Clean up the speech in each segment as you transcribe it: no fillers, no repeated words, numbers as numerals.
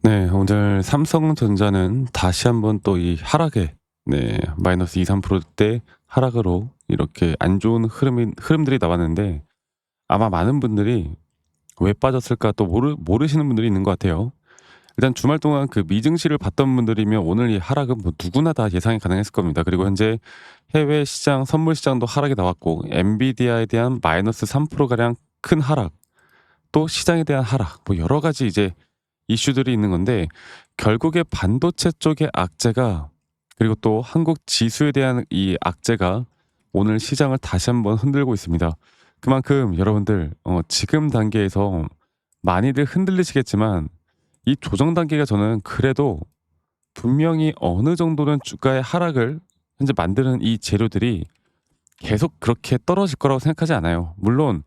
네. 오늘 삼성전자는 다시 한번 또 이 하락에 마이너스 2-3%대 하락으로 이렇게 안 좋은 흐름들이 나왔는데 아마 많은 분들이 왜 빠졌을까 또 모르시는 분들이 있는 것 같아요. 일단 주말 동안 그 미증시를 봤던 분들이면 오늘 이 하락은 뭐 누구나 다 예상이 가능했을 겁니다. 그리고 현재 해외 시장 선물 시장도 하락이 나왔고 엔비디아에 대한 마이너스 3% 가량 큰 하락, 또 시장에 대한 하락 뭐 여러 가지 이제 이슈들이 있는 건데 결국에 반도체 쪽의 악재가 그리고 또 한국 지수에 대한 이 악재가 오늘 시장을 다시 한번 흔들고 있습니다. 그만큼 여러분들 지금 단계에서 많이들 흔들리시겠지만 이 조정 단계가 저는 그래도 분명히 어느 정도는 주가의 하락을 현재 만드는 이 재료들이 계속 그렇게 떨어질 거라고 생각하지 않아요. 물론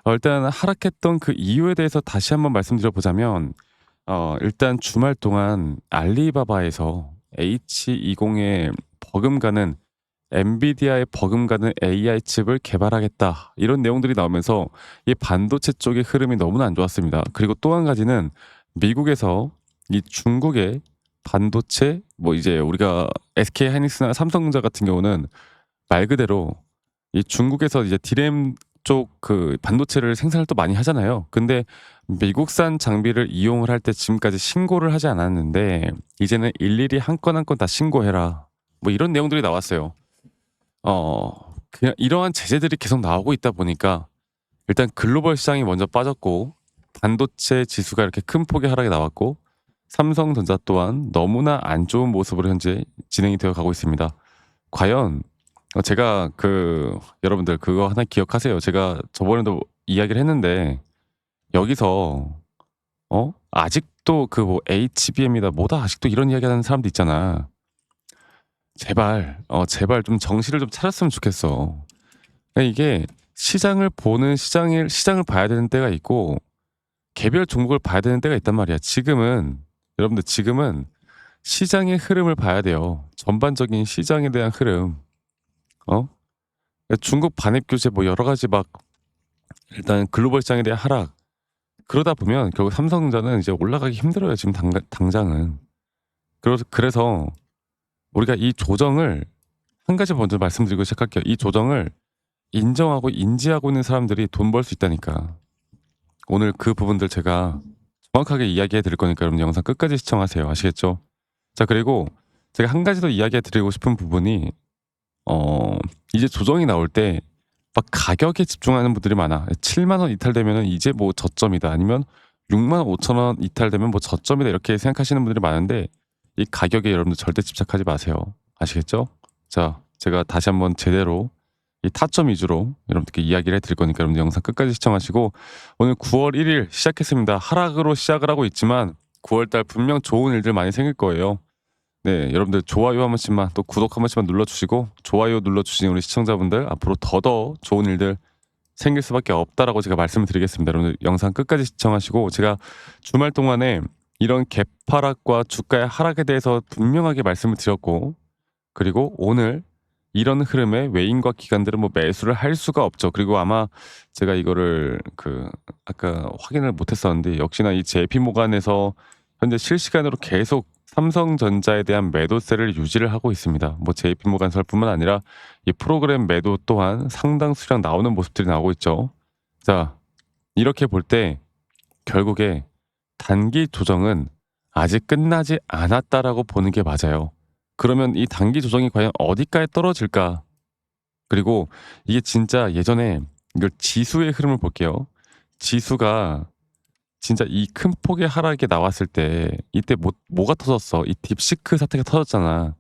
일단 하락했던 그 이유에 대해서 다시 한번 말씀드려 보자면 일단 주말 동안 알리바바에서 H20에 버금가는 엔비디아에 버금가는 AI 칩을 개발하겠다. 이런 내용들이 나오면서 이 반도체 쪽의 흐름이 너무나 안 좋았습니다. 그리고 또 한 가지는 미국에서 이 중국의 반도체 뭐 이제 우리가 SK 하이닉스나 삼성전자 같은 경우는 말 그대로 이 중국에서 이제 디램 쪽 그 반도체를 생산을 또 많이 하잖아요. 근데 미국산 장비를 이용을 할 때 지금까지 신고를 하지 않았는데 이제는 일일이 한 건 한 건 다 신고해라. 뭐 이런 내용들이 나왔어요. 그냥 이러한 제재들이 계속 나오고 있다 보니까 일단 글로벌 시장이 먼저 빠졌고 반도체 지수가 이렇게 큰 폭의 하락이 나왔고 삼성전자 또한 너무나 안 좋은 모습으로 현재 진행이 되어 가고 있습니다. 과연 제가 여러분들 그거 하나 기억하세요. 제가 저번에도 이야기를 했는데 여기서 아직도 그 뭐 HBM이다 뭐다 아직도 이런 이야기하는 사람도 있잖아. 제발 좀 정신을 좀 차렸으면 좋겠어. 이게 시장을 봐야 되는 때가 있고 개별 종목을 봐야 되는 때가 있단 말이야. 여러분들 지금은 시장의 흐름을 봐야 돼요. 전반적인 시장에 대한 흐름. 어? 중국 반입 규제 뭐 여러 가지 막 일단 글로벌 시장에 대한 하락 그러다 보면 결국 삼성전자는 이제 올라가기 힘들어요. 지금 당장은. 그래서 우리가 이 조정을 한 가지 먼저 말씀드리고 시작할게요. 이 조정을 인정하고 인지하고 있는 사람들이 돈 벌 수 있다니까. 오늘 그 부분들 제가 정확하게 이야기해 드릴 거니까 여러분 영상 끝까지 시청하세요. 아시겠죠? 자, 그리고 제가 한 가지 더 이야기해 드리고 싶은 부분이 이제 조정이 나올 때 막 가격에 집중하는 분들이 많아. 7만 원 이탈되면은 이제 뭐 저점이다. 아니면 6만 5천 원 이탈되면 뭐 저점이다. 이렇게 생각하시는 분들이 많은데 이 가격에 여러분들 절대 집착하지 마세요. 아시겠죠? 자, 제가 다시 한번 제대로 이 타점 위주로 여러분들께 이야기를 해 드릴 거니까 여러분들 영상 끝까지 시청하시고 오늘 9월 1일 시작했습니다. 하락으로 시작을 하고 있지만 9월 달 분명 좋은 일들 많이 생길 거예요. 네, 여러분들 좋아요 한 번씩만 또 구독 한 번씩만 눌러주시고 좋아요 눌러주신 우리 시청자분들 앞으로 더더 좋은 일들 생길 수밖에 없다라고 제가 말씀을 드리겠습니다. 여러분들 영상 끝까지 시청하시고 제가 주말 동안에 이런 개파락과 주가의 하락에 대해서 분명하게 말씀을 드렸고 그리고 오늘 이런 흐름에 외인과 기관들은 뭐 매수를 할 수가 없죠. 그리고 아마 제가 이거를 아까 확인을 못했었는데 역시나 이 JP모간에서 현재 실시간으로 계속 삼성전자에 대한 매도세를 유지를 하고 있습니다. 뭐 JP모간설뿐만 아니라 이 프로그램 매도 또한 상당 수량 나오는 모습들이 나오고 있죠. 자, 이렇게 볼 때 결국에 단기 조정은 아직 끝나지 않았다라고 보는 게 맞아요. 그러면 이 단기 조정이 과연 어디까지 떨어질까? 그리고 이게 진짜 예전에 이걸 지수의 흐름을 볼게요. 지수가 진짜 이 큰 폭의 하락이 나왔을 때 이때 뭐가 터졌어? 이 딥시크 사태가 터졌잖아.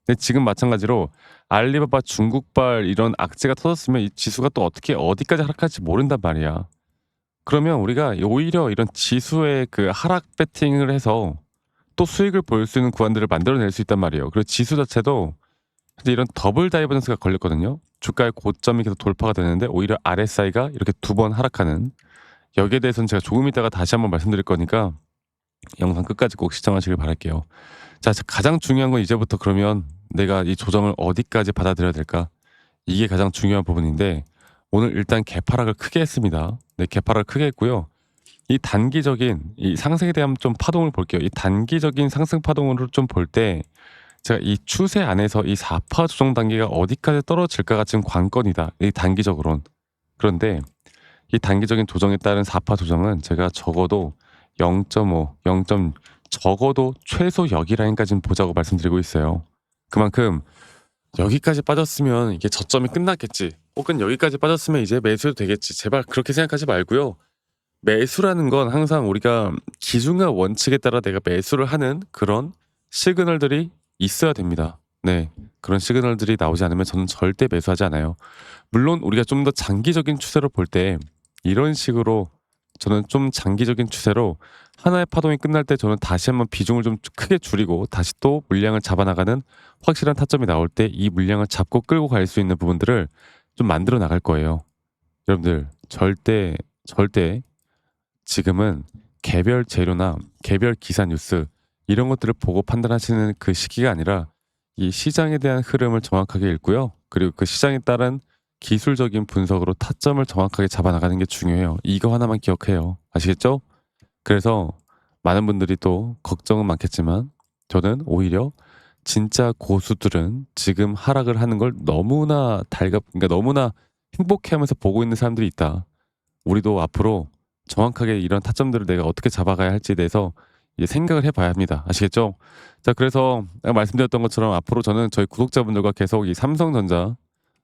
근데 지금 마찬가지로 알리바바 중국발 이런 악재가 터졌으면 이 지수가 또 어떻게 어디까지 하락할지 모른단 말이야. 그러면 우리가 오히려 이런 지수의 그 하락 베팅을 해서 또 수익을 볼 수 있는 구간들을 만들어낼 수 있단 말이에요. 그리고 지수 자체도 근데 이런 더블 다이버전스가 걸렸거든요. 주가의 고점이 계속 돌파가 되는데 오히려 RSI가 이렇게 두 번 하락하는 여기에 대해서는 제가 조금 있다가 다시 한번 말씀드릴 거니까 영상 끝까지 꼭 시청하시길 바랄게요. 자, 가장 중요한 건 이제부터 그러면 내가 이 조정을 어디까지 받아들여야 될까? 이게 가장 중요한 부분인데 오늘 일단 개파락을 크게 했습니다. 네, 개파락을 크게 했고요. 이 단기적인 이 상승에 대한 좀 파동을 볼게요. 이 단기적인 상승 파동으로 좀 볼 때 제가 이 추세 안에서 이 4파 조정 단계가 어디까지 떨어질까가 지금 관건이다. 이 단기적으론. 그런데 이 단기적인 조정에 따른 4파 조정은 제가 적어도 0.5, 0. 적어도 최소 여기 라인까지는 보자고 말씀드리고 있어요. 그만큼 여기까지 빠졌으면 이게 저점이 끝났겠지. 혹은 여기까지 빠졌으면 이제 매수해도 되겠지. 제발 그렇게 생각하지 말고요. 매수라는 건 항상 우리가 기준과 원칙에 따라 내가 매수를 하는 그런 시그널들이 있어야 됩니다. 네. 그런 시그널들이 나오지 않으면 저는 절대 매수하지 않아요. 물론 우리가 좀 더 장기적인 추세로 볼 때 이런 식으로 저는 좀 장기적인 추세로 하나의 파동이 끝날 때 저는 다시 한번 비중을 좀 크게 줄이고 다시 또 물량을 잡아나가는 확실한 타점이 나올 때 이 물량을 잡고 끌고 갈 수 있는 부분들을 좀 만들어 나갈 거예요. 여러분들 절대 지금은 개별 재료나 개별 기사 뉴스 이런 것들을 보고 판단하시는 그 시기가 아니라 이 시장에 대한 흐름을 정확하게 읽고요. 그리고 그 시장에 따른 기술적인 분석으로 타점을 정확하게 잡아나가는 게 중요해요. 이거 하나만 기억해요. 아시겠죠? 그래서 많은 분들이 또 걱정은 많겠지만 저는 오히려 진짜 고수들은 지금 하락을 하는 걸 너무나 그러니까 너무나 행복해하면서 보고 있는 사람들이 있다. 우리도 앞으로 정확하게 이런 타점들을 내가 어떻게 잡아가야 할지에 대해서 이제 생각을 해봐야 합니다. 아시겠죠? 자, 그래서 아까 말씀드렸던 것처럼 앞으로 저는 저희 구독자분들과 계속 이 삼성전자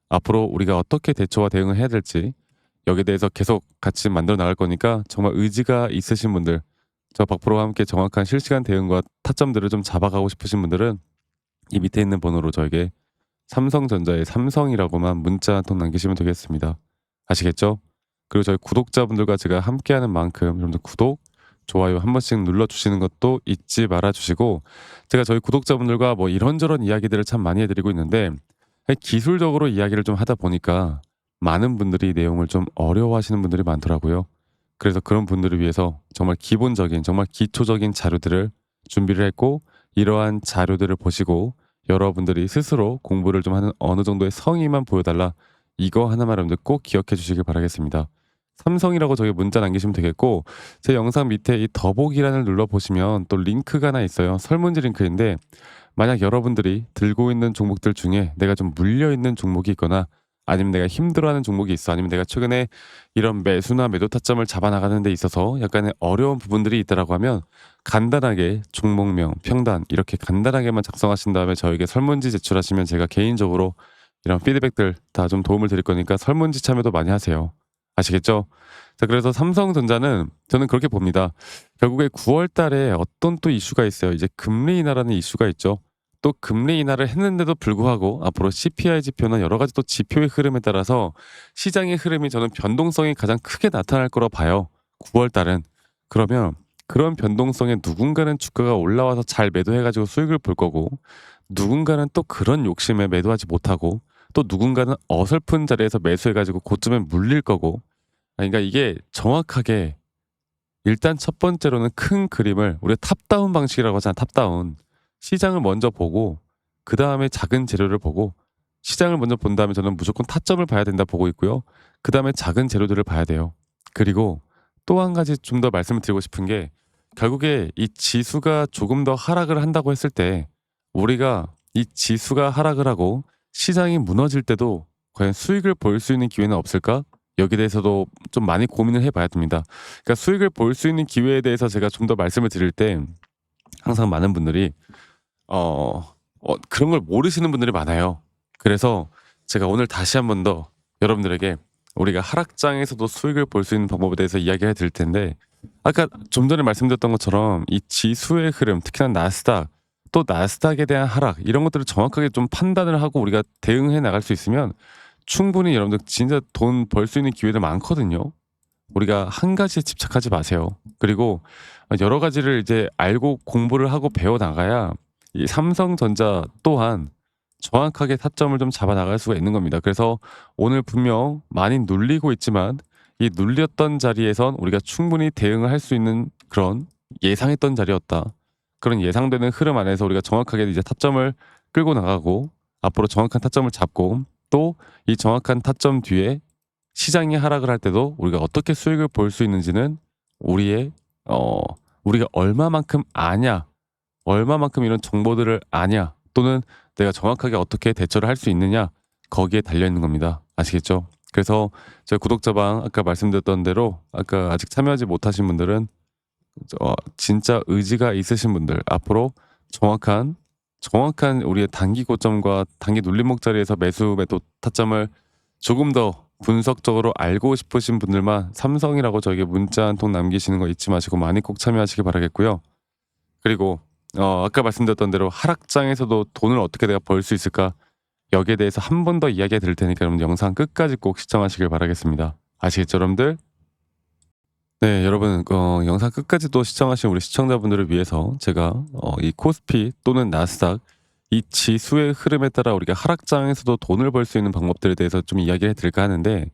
앞으로 우리가 어떻게 대처와 대응을 해야 될지 여기에 대해서 계속 같이 만들어 나갈 거니까 정말 의지가 있으신 분들, 저 박프로와 함께 정확한 실시간 대응과 타점들을 좀 잡아가고 싶으신 분들은 이 밑에 있는 번호로 저에게 삼성전자의 삼성이라고만 문자 한 통 남기시면 되겠습니다. 아시겠죠? 그리고 저희 구독자분들과 제가 함께하는 만큼 여러분들 구독, 좋아요 한 번씩 눌러주시는 것도 잊지 말아주시고, 제가 저희 구독자분들과 뭐 이런저런 이야기들을 참 많이 해드리고 있는데 기술적으로 이야기를 좀 하다 보니까 많은 분들이 내용을 좀 어려워하시는 분들이 많더라고요. 그래서 그런 분들을 위해서 정말 기본적인 정말 기초적인 자료들을 준비를 했고, 이러한 자료들을 보시고 여러분들이 스스로 공부를 좀 하는 어느 정도의 성의만 보여달라, 이거 하나만 여러분들 꼭 기억해 주시길 바라겠습니다. 삼성이라고 저기 문자 남기시면 되겠고, 제 영상 밑에 이 더보기란을 눌러보시면 또 링크가 하나 있어요. 설문지 링크인데 만약 여러분들이 들고 있는 종목들 중에 내가 좀 물려있는 종목이 있거나 아니면 내가 힘들어하는 종목이 있어, 아니면 내가 최근에 이런 매수나 매도 타점을 잡아나가는 데 있어서 약간의 어려운 부분들이 있다라고 하면 간단하게 종목명, 평단 이렇게 간단하게만 작성하신 다음에 저에게 설문지 제출하시면 제가 개인적으로 이런 피드백들 다 좀 도움을 드릴 거니까 설문지 참여도 많이 하세요. 아시겠죠? 자, 그래서 삼성전자는 저는 그렇게 봅니다. 결국에 9월 달에 어떤 또 이슈가 있어요. 이제 금리 인하라는 이슈가 있죠. 또 금리 인하를 했는데도 불구하고 앞으로 CPI 지표나 여러 가지 또 지표의 흐름에 따라서 시장의 흐름이 저는 변동성이 가장 크게 나타날 거라 봐요. 9월 달은. 그러면 그런 변동성에 누군가는 주가가 올라와서 잘 매도해가지고 수익을 볼 거고, 누군가는 또 그런 욕심에 매도하지 못하고, 또 누군가는 어설픈 자리에서 매수해가지고 고점에 물릴 거고. 그러니까 이게 정확하게 일단 첫 번째로는 큰 그림을 우리가 탑다운 방식이라고 하잖아. 탑다운. 시장을 먼저 보고 그 다음에 작은 재료를 보고, 시장을 먼저 본 다음에 저는 무조건 타점을 봐야 된다 보고 있고요. 그 다음에 작은 재료들을 봐야 돼요. 그리고 또 한 가지 좀 더 말씀을 드리고 싶은 게, 결국에 이 지수가 조금 더 하락을 한다고 했을 때 우리가 이 지수가 하락을 하고 시장이 무너질 때도 과연 수익을 볼 수 있는 기회는 없을까? 여기에 대해서도 좀 많이 고민을 해봐야 됩니다. 그러니까 수익을 볼 수 있는 기회에 대해서 제가 좀 더 말씀을 드릴 때 항상 많은 분들이 그런 걸 모르시는 분들이 많아요. 그래서 제가 오늘 다시 한 번 더 여러분들에게 우리가 하락장에서도 수익을 볼 수 있는 방법에 대해서 이야기해 드릴 텐데, 아까 좀 전에 말씀드렸던 것처럼 이 지수의 흐름, 특히나 나스닥, 또 나스닥에 대한 하락 이런 것들을 정확하게 좀 판단을 하고 우리가 대응해 나갈 수 있으면 충분히 여러분들 진짜 돈 벌 수 있는 기회들 많거든요. 우리가 한 가지에 집착하지 마세요. 그리고 여러 가지를 이제 알고 공부를 하고 배워 나가야 이 삼성전자 또한 정확하게 타점을 좀 잡아 나갈 수가 있는 겁니다. 그래서 오늘 분명 많이 눌리고 있지만 이 눌렸던 자리에선 우리가 충분히 대응을 할 수 있는 그런 예상했던 자리였다. 그런 예상되는 흐름 안에서 우리가 정확하게 이제 타점을 끌고 나가고 앞으로 정확한 타점을 잡고, 또 이 정확한 타점 뒤에 시장이 하락을 할 때도 우리가 어떻게 수익을 볼 수 있는지는 우리의 우리가 얼마만큼 아냐, 얼마만큼 이런 정보들을 아냐, 또는 내가 정확하게 어떻게 대처를 할 수 있느냐, 거기에 달려 있는 겁니다. 아시겠죠? 그래서 저희 구독자방 아까 말씀드렸던 대로 아까 아직 참여하지 못하신 분들은 진짜 의지가 있으신 분들 앞으로 정확한 우리의 단기 고점과 단기 눌림목 자리에서 매수 매도 타점을 조금 더 분석적으로 알고 싶으신 분들만 삼성이라고 저에게 문자 한 통 남기시는 거 잊지 마시고 많이 꼭 참여하시기 바라겠고요. 그리고 아까 말씀드렸던 대로 하락장에서도 돈을 어떻게 내가 벌 수 있을까? 여기에 대해서 한 번 더 이야기 드릴 테니까 여러분 영상 끝까지 꼭 시청하시길 바라겠습니다. 아시겠죠, 여러분들? 네, 여러분, 영상 끝까지 또 시청하신 우리 시청자분들을 위해서 제가 이 코스피 또는 나스닥 이 지수의 흐름에 따라 우리가 하락장에서도 돈을 벌 수 있는 방법들에 대해서 좀 이야기를 해드릴까 하는데,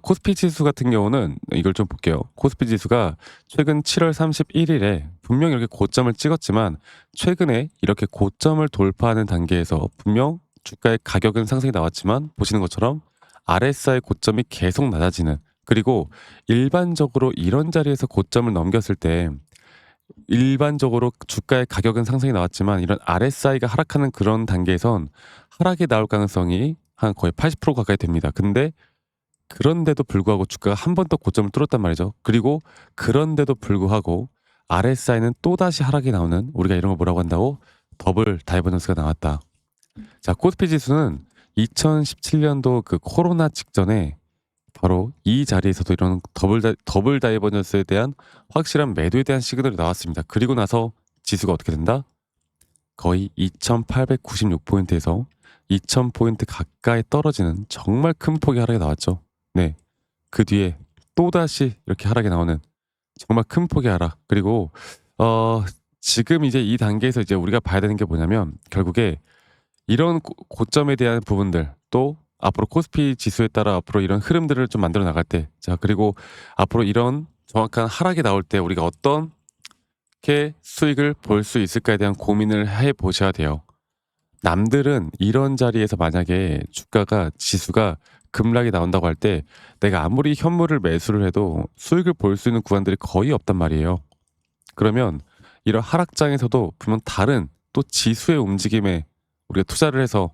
코스피 지수 같은 경우는 이걸 좀 볼게요. 코스피 지수가 최근 7월 31일에 분명 이렇게 고점을 찍었지만 최근에 이렇게 고점을 돌파하는 단계에서 분명 주가의 가격은 상승이 나왔지만 보시는 것처럼 RSI 고점이 계속 낮아지는, 그리고 일반적으로 이런 자리에서 고점을 넘겼을 때 일반적으로 주가의 가격은 상승이 나왔지만 이런 RSI가 하락하는 그런 단계에선 하락이 나올 가능성이 한 거의 80% 가까이 됩니다. 근데 그런데도 불구하고 주가가 한 번 더 고점을 뚫었단 말이죠. 그리고 그런데도 불구하고 RSI는 또다시 하락이 나오는, 우리가 이런 걸 뭐라고 한다고? 더블 다이버전스가 나왔다. 자, 코스피 지수는 2017년도 그 코로나 직전에 바로 이 자리에서도 이런 더블 다이버전스에 대한 확실한 매도에 대한 시그널이 나왔습니다. 그리고 나서 지수가 어떻게 된다? 거의 2896포인트에서 2000포인트 가까이 떨어지는 정말 큰 폭의 하락이 나왔죠. 네. 그 뒤에 또다시 이렇게 하락이 나오는 정말 큰 폭의 하락. 그리고 지금 이제 이 단계에서 이제 우리가 봐야 되는 게 뭐냐면 결국에 이런 고점에 대한 부분들, 또 앞으로 코스피 지수에 따라 앞으로 이런 흐름들을 좀 만들어 나갈 때, 자, 그리고 앞으로 이런 정확한 하락이 나올 때 우리가 어떻게 수익을 볼 수 있을까에 대한 고민을 해 보셔야 돼요. 남들은 이런 자리에서 만약에 주가가 지수가 급락이 나온다고 할 때 내가 아무리 현물을 매수를 해도 수익을 볼 수 있는 구간들이 거의 없단 말이에요. 그러면 이런 하락장에서도 분명 다른 또 지수의 움직임에 우리가 투자를 해서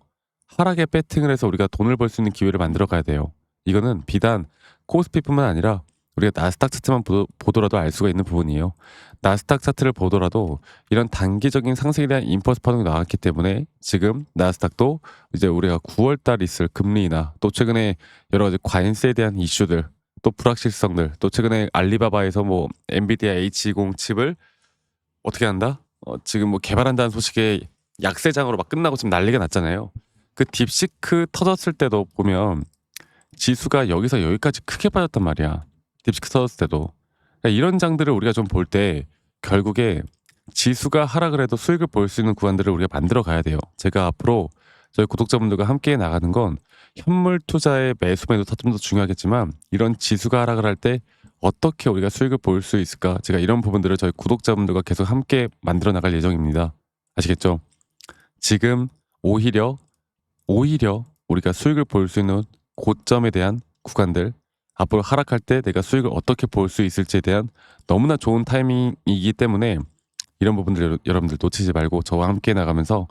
하락에 배팅을 해서 우리가 돈을 벌 수 있는 기회를 만들어 가야 돼요. 이거는 비단 코스피뿐만 아니라 우리가 나스닥 차트만 보더라도 알 수가 있는 부분이에요. 나스닥 차트를 보더라도 이런 단기적인 상승에 대한 임펄스 파동이 나왔기 때문에 지금 나스닥도 이제 우리가 9월 달 있을 금리 인하, 또 최근에 여러 가지 관세에 대한 이슈들, 또 불확실성들, 또 최근에 알리바바에서 뭐 엔비디아 H20 칩을 어떻게 한다? 지금 뭐 개발한다는 소식에 약세장으로 막 끝나고 지금 난리가 났잖아요. 그 딥시크 터졌을 때도 보면 지수가 여기서 여기까지 크게 빠졌단 말이야. 딥시크 터졌을 때도. 그러니까 이런 장들을 우리가 좀 볼 때 결국에 지수가 하락을 해도 수익을 볼 수 있는 구간들을 우리가 만들어 가야 돼요. 제가 앞으로 저희 구독자분들과 함께 나가는 건 현물 투자의 매수 매도 타점도 중요하겠지만 이런 지수가 하락을 할 때 어떻게 우리가 수익을 볼 수 있을까? 제가 이런 부분들을 저희 구독자분들과 계속 함께 만들어 나갈 예정입니다. 아시겠죠? 지금 오히려 우리가 수익을 볼 수 있는 고점에 대한 구간들, 앞으로 하락할 때 내가 수익을 어떻게 볼 수 있을지에 대한 너무나 좋은 타이밍이기 때문에 이런 부분들 여러분들 놓치지 말고 저와 함께 나가면서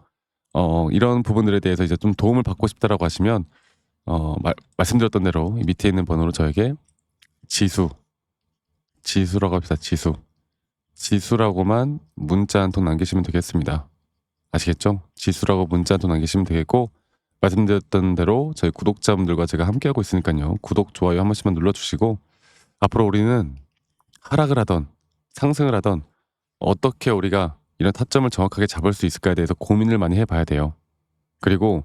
이런 부분들에 대해서 이제 좀 도움을 받고 싶다라고 하시면 말씀드렸던 대로 이 밑에 있는 번호로 저에게 지수라고 합시다. 지수라고만 문자 한 통 남기시면 되겠습니다. 아시겠죠? 지수라고 문자 한 통 남기시면 되겠고, 말씀드렸던 대로 저희 구독자분들과 제가 함께하고 있으니까요. 구독, 좋아요 한 번씩만 눌러주시고, 앞으로 우리는 하락을 하던 상승을 하던 어떻게 우리가 이런 타점을 정확하게 잡을 수 있을까에 대해서 고민을 많이 해봐야 돼요. 그리고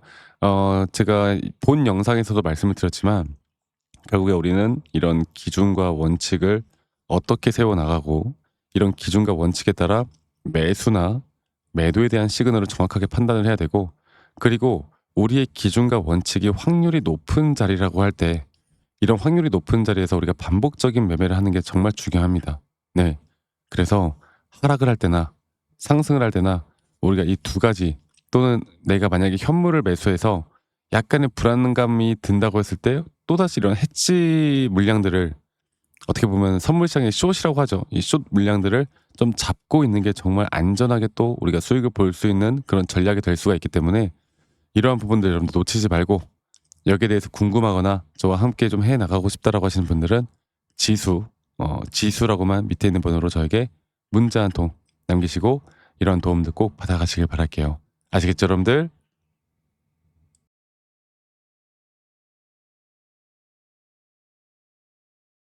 제가 본 영상에서도 말씀을 드렸지만 결국에 우리는 이런 기준과 원칙을 어떻게 세워나가고 이런 기준과 원칙에 따라 매수나 매도에 대한 시그널을 정확하게 판단을 해야 되고, 그리고 우리의 기준과 원칙이 확률이 높은 자리라고 할 때 이런 확률이 높은 자리에서 우리가 반복적인 매매를 하는 게 정말 중요합니다. 네. 그래서 하락을 할 때나 상승을 할 때나 우리가 이 두 가지, 또는 내가 만약에 현물을 매수해서 약간의 불안감이 든다고 했을 때 또다시 이런 해지 물량들을 어떻게 보면 선물 시장의 숏이라고 하죠. 이 숏 물량들을 좀 잡고 있는 게 정말 안전하게 또 우리가 수익을 볼 수 있는 그런 전략이 될 수가 있기 때문에 이러한 부분들 여러분들 놓치지 말고 여기에 대해서 궁금하거나 저와 함께 좀 해 나가고 싶다라고 하시는 분들은 지수라고만 밑에 있는 번호로 저에게 문자 한 통 남기시고 이런 도움들 꼭 받아가시길 바랄게요. 아시겠죠, 여러분들?